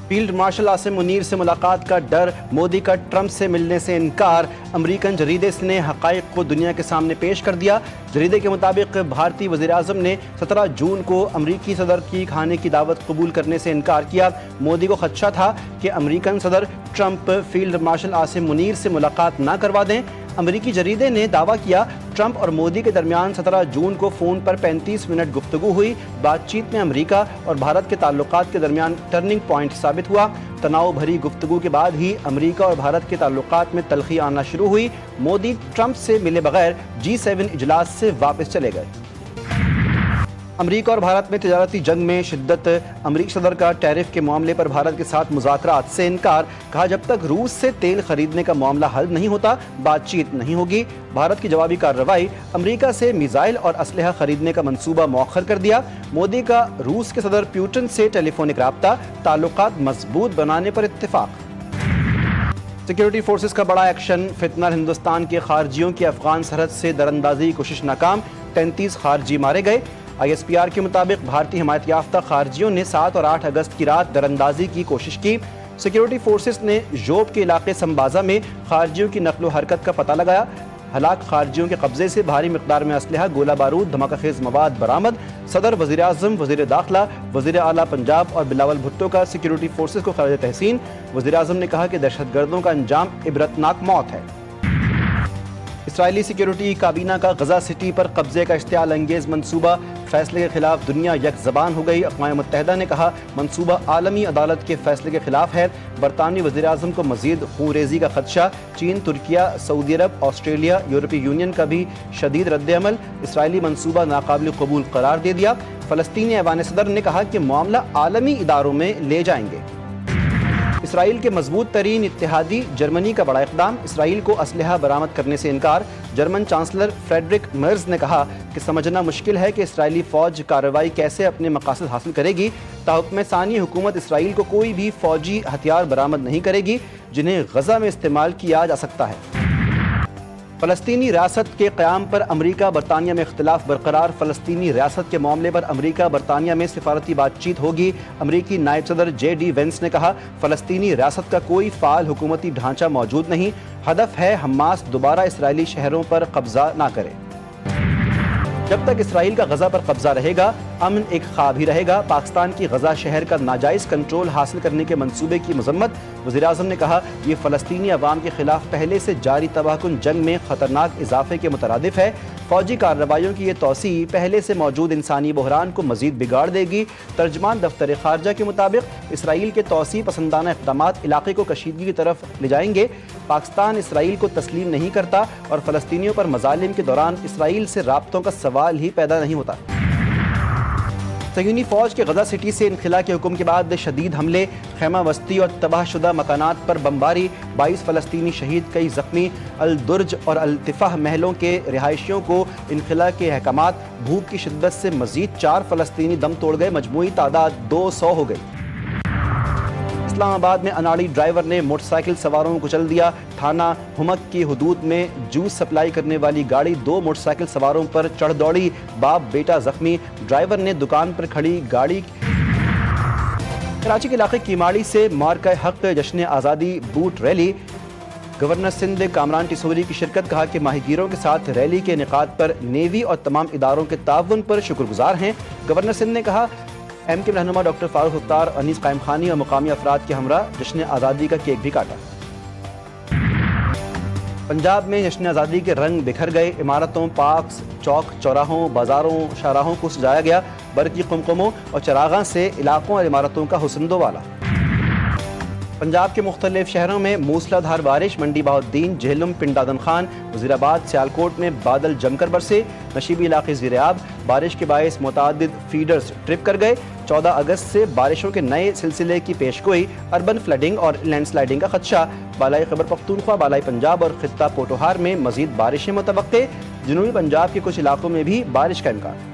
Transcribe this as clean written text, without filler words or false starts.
Field marshal Asim Munir سے ملاقات کا ڈر، مودی کا ٹرمپ سے ملنے سے انکار۔ امریکن جریدے نے حقائق کو دنیا کے سامنے پیش کر دیا۔ جریدے کے مطابق بھارتی وزیر اعظم نے 17 جون کو امریکی صدر کی کھانے کی دعوت قبول کرنے سے انکار کیا۔ مودی کو خدشہ تھا کہ امریکن صدر Trump field marshal Asim Munir سے ملاقات نہ کروا دیں۔ امریکی جریدے نے دعویٰ کیا ٹرمپ اور مودی کے درمیان 17 جون کو فون پر 35 منٹ گفتگو ہوئی۔ بات چیت میں امریکہ اور بھارت کے تعلقات کے درمیان ٹرننگ پوائنٹ ثابت ہوا۔ تناؤ بھری گفتگو کے بعد ہی امریکہ اور بھارت کے تعلقات میں تلخی آنا شروع ہوئی۔ مودی ٹرمپ سے ملے بغیر G7 اجلاس سے واپس چلے گئے۔ امریکہ اور بھارت میں تجارتی جنگ میں شدت، امریکی صدر کا ٹیرف کے معاملے پر بھارت کے ساتھ مذاکرات سے انکار۔ کہا جب تک روس سے تیل خریدنے کا معاملہ حل نہیں ہوتا بات چیت نہیں ہوگی۔ بھارت کی جوابی کارروائی، امریکہ سے میزائل اور اسلحہ خریدنے کا منصوبہ مؤخر کر دیا۔ مودی کا روس کے صدر پیوٹن سے ٹیلی فونک رابطہ، تعلقات مضبوط بنانے پر اتفاق۔ سیکیورٹی فورسز کا بڑا ایکشن، فتنہ ہندوستان کے خارجیوں کی افغان سرحد سے دراندازی کوشش ناکام، 33 خارجی مارے گئے۔ ISPR کے مطابق بھارتی حمایت یافتہ خارجیوں نے 7 اور 8 اگست کی رات دراندازی کی کوشش کی۔ سیکیورٹی فورسز نے جوب کے علاقے سمبازا میں خارجیوں کی نقل و حرکت کا پتہ لگایا۔ ہلاک خارجیوں کے قبضے سے بھاری مقدار میں اسلحہ، گولہ بارود، دھماکہ خیز مواد برآمد۔ صدر، وزیر اعظم، وزیر داخلہ، وزیر اعلیٰ پنجاب اور بلاول بھٹو کا سیکیورٹی فورسز کو خراج تحسین۔ وزیر اعظم نے کہا کہ دہشت گردوں کا انجام عبرتناک موت ہے۔ اسرائیلی سیکیورٹی کابینہ کا غزہ سٹی پر قبضے کا اشتعال انگیز منصوبہ، فیصلے کے خلاف دنیا یک زبان ہو گئی۔ اقوام متحدہ نے کہا منصوبہ عالمی عدالت کے فیصلے کے خلاف ہے۔ برطانوی وزیر اعظم کو مزید خون ریزی کا خدشہ، چین، ترکیہ، سعودی عرب، آسٹریلیا، یورپی یونین کا بھی شدید رد عمل۔ اسرائیلی منصوبہ ناقابل قبول قرار دے دیا۔ فلسطینی ایوان صدر نے کہا کہ معاملہ عالمی اداروں میں لے جائیں گے۔ اسرائیل کے مضبوط ترین اتحادی جرمنی کا بڑا اقدام، اسرائیل کو اسلحہ برآمد کرنے سے انکار۔ جرمن چانسلر فریڈرک مرز نے کہا کہ سمجھنا مشکل ہے کہ اسرائیلی فوج کارروائی کیسے اپنے مقاصد حاصل کرے گی۔ تاحکم ثانی حکومت اسرائیل کو کوئی بھی فوجی ہتھیار برآمد نہیں کرے گی جنہیں غزہ میں استعمال کیا جا سکتا ہے۔ فلسطینی ریاست کے قیام پر امریکہ برطانیہ میں اختلاف برقرار، فلسطینی ریاست کے معاملے پر امریکہ برطانیہ میں سفارتی بات چیت ہوگی۔ امریکی نائب صدر JD وینس نے کہا فلسطینی ریاست کا کوئی فعال حکومتی ڈھانچہ موجود نہیں، ہدف ہے حماس دوبارہ اسرائیلی شہروں پر قبضہ نہ کرے۔ جب تک اسرائیل کا غزہ پر قبضہ رہے گا امن ایک خواب ہی رہے گا۔ پاکستان کی غزہ شہر کا ناجائز کنٹرول حاصل کرنے کے منصوبے کی مذمت، وزیر اعظم نے کہا یہ فلسطینی عوام کے خلاف پہلے سے جاری تباہ کن جنگ میں خطرناک اضافے کے مترادف ہے۔ فوجی کارروائیوں کی یہ توسیع پہلے سے موجود انسانی بحران کو مزید بگاڑ دے گی۔ ترجمان دفتر خارجہ کے مطابق اسرائیل کے توسیع پسندانہ اقدامات علاقے کو کشیدگی کی طرف لے جائیں گے۔ پاکستان اسرائیل کو تسلیم نہیں کرتا اور فلسطینیوں پر مظالم کے دوران اسرائیل سے رابطوں کا سوال ہی پیدا نہیں ہوتا۔ صہیونی فوج کے غزہ سٹی سے انخلاء کے حکم کے بعد شدید حملے، خیمہ بستی اور تباہ شدہ مکانات پر بمباری، 22 فلسطینی شہید، کئی زخمی۔ الدرج اور التفاح محلوں کے رہائشیوں کو انخلاء کے احکامات، بھوک کی شدت سے مزید 4 فلسطینی دم توڑ گئے، مجموعی تعداد 200 ہو گئی۔ اسلام آباد میں اناڑی ڈرائیور نے موٹر سائیکل سواروں کو کچل دیا۔ تھانہ ہمک کی حدود میں جوس سپلائی کرنے والی گاڑی 2 موٹر سائیکل سواروں پر چڑھ دوڑی، باپ بیٹا زخمی۔ ڈرائیور نے دکان پر کھڑی گاڑی۔ کراچی کے علاقے کیماڑی سے مارکہ حق جشن آزادی boat rally, governor Sindh Kamran Tessori کی شرکت، کہا کہ ماہی گیروں کے ساتھ ریلی کے انعقاد پر نیوی اور تمام اداروں کے تعاون پر شکر گزار ہیں۔ گورنر سندھ نے کہا MK رہنما ڈاکٹر فاروق اختر، انیس قائم خانی اور مقامی افراد کے ہمراہ جشن آزادی کا کیک بھی کاٹا۔ پنجاب میں جشن آزادی کے رنگ بکھر گئے، عمارتوں، پارکس، چوک چوراہوں، بازاروں، شاہراہوں کو سجایا گیا، برقی قمقموں اور چراغاں سے علاقوں اور عمارتوں کا حسن دوبالا۔ پنجاب کے مختلف شہروں میں موسلا دھار بارش، منڈی بہاؤالدین، جہلم، پنڈ دادن خان، وزیر آباد، سیالکوٹ میں بادل جم کر برسے، نشیبی علاقے زیرآب، بارش کے باعث متعدد فیڈرز ٹرپ کر گئے۔ 14 اگست سے بارشوں کے نئے سلسلے کی پیشگوئی، اربن فلڈنگ اور لینڈ سلائڈنگ کا خدشہ، بالائی خیبر پختونخوا، بالائی پنجاب اور خطہ پوٹوہار میں مزید بارشیں متوقع، جنوبی پنجاب کے کچھ علاقوں میں بھی بارش کا امکان۔